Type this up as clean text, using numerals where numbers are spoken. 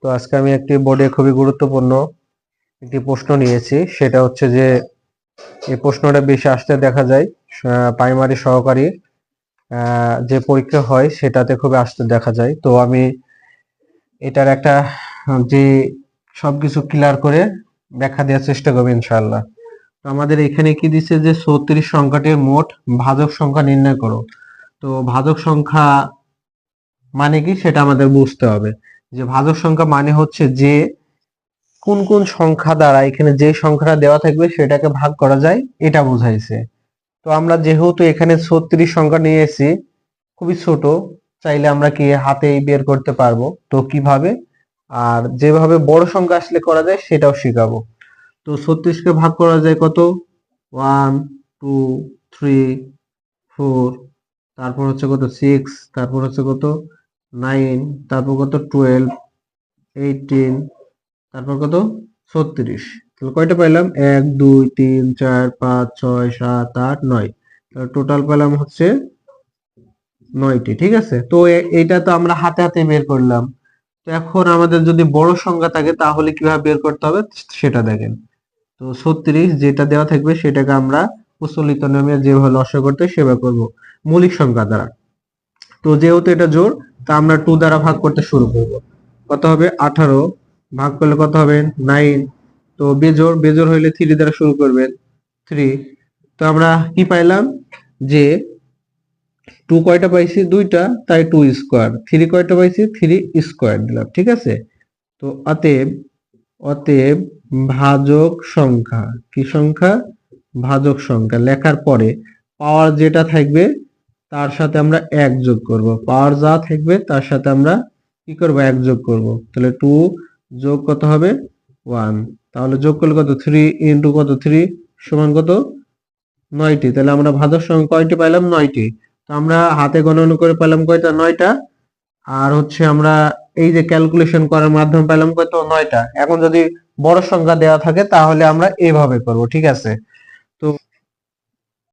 তো আজকে আমি একটি বোর্ডে খুবই গুরুত্বপূর্ণ একটি প্রশ্ন নিয়েছি, সেটা হচ্ছে যে এই প্রশ্নটা বেশি আসতে দেখা যায় প্রাইমারি সহকারী যে পরীক্ষা হয় সেটাতে খুবই আসতে দেখা যায়। তো আমি এটার একটা যে সবকিছু ক্লিয়ার করে ব্যাখ্যা দেওয়ার চেষ্টা করবো ইনশাআল্লাহ। তো আমাদের এখানে কি দিচ্ছে যে 36 সংখ্যাটির মোট ভাজক সংখ্যা নির্ণয় করো। তো ভাজক সংখ্যা মানে কি সেটা আমাদের বুঝতে হবে। যে ভাজক সংখ্যা মানে হচ্ছে যে কোন কোন সংখ্যা দ্বারা এখানে যে সংখ্যাটা দেওয়া থাকবে সেটাকে ভাগ করা যায়, এটা বোঝাইছে। তো আমরা যেহেতু এখানে 36 সংখ্যা নিয়েছি, খুবই ছোট, চাইলে আমরা কি হাতেই বের করতে পারবো। তো কিভাবে আর যেভাবে বড় সংখ্যা আসলে করা যায় সেটাও শিখাবো। তো 36 কে ভাগ করা যায় কত? 1 2 3 4, তারপর হচ্ছে কত 6, তারপর হচ্ছে কত 9, তারপর কত 12, 18, তারপর কত 36। তাহলে কয়টা পাইলাম? 1 2 3 4 5 6 7 8 9। তাহলে টোটাল পেলাম হচ্ছে 9টি। ঠিক আছে, তো এইটা তো আমরা হাতে হাতে বের করলাম। তো এখন আমাদের যদি বড় সংখ্যা থাকে তাহলে কিভাবে বের করতে হবে সেটা দেখেন। তো 36 যেটা দেওয়া থাকবে সেটাকে আমরা প্রচলিত নিয়মে যেভাবে লসাগু করতে সেভাবে করব মৌলিক সংখ্যা দ্বারা। তো যেহেতু এটা জোড়, তা আমরা 2 দ্বারা ভাগ করতে শুরু করব। কত হবে? 18 ভাগ করলে কত হবে? 9। তো বেজোড়, বেজোড় হইলে 3 দ্বারা শুরু করবেন, 3। তো আমরা কি পাইলাম যে 2 কয়টা পাইছি? দুইটা, তাই 2 স্কয়ার। 3 কয়টা পাইছি? 3 স্কয়ার দিলাম। ঠিক আছে, তো অতএব অতএব ভাজক সংখ্যা, কি সংখ্যা? ভাজক সংখ্যা লেখার পরে পাওয়ার যেটা থাকবে তার সাথে আমরা 1 যোগ করব। পাওয়ার যা থাকবে তার সাথে আমরা কি করব? 1 যোগ করব। তাহলে 2 যোগ কত হবে? 1। তাহলে যোগ করলে কত? 3 ইনটু কত? 3 সমান কত? 9টি। তাহলে আমরা ভাজক সংখ্যা কয়টি পাইলাম? 9টি। তো আমরা হাতে গণনা করে পেলাম কয়টা? 9টা। আর হচ্ছে আমরা এই যে ক্যালকুলেশন করার মাধ্যমে পেলাম কত? 9টা। এখন যদি বড় সংখ্যা দেওয়া থাকে তাহলে আমরা এইভাবে করব। ঠিক আছে,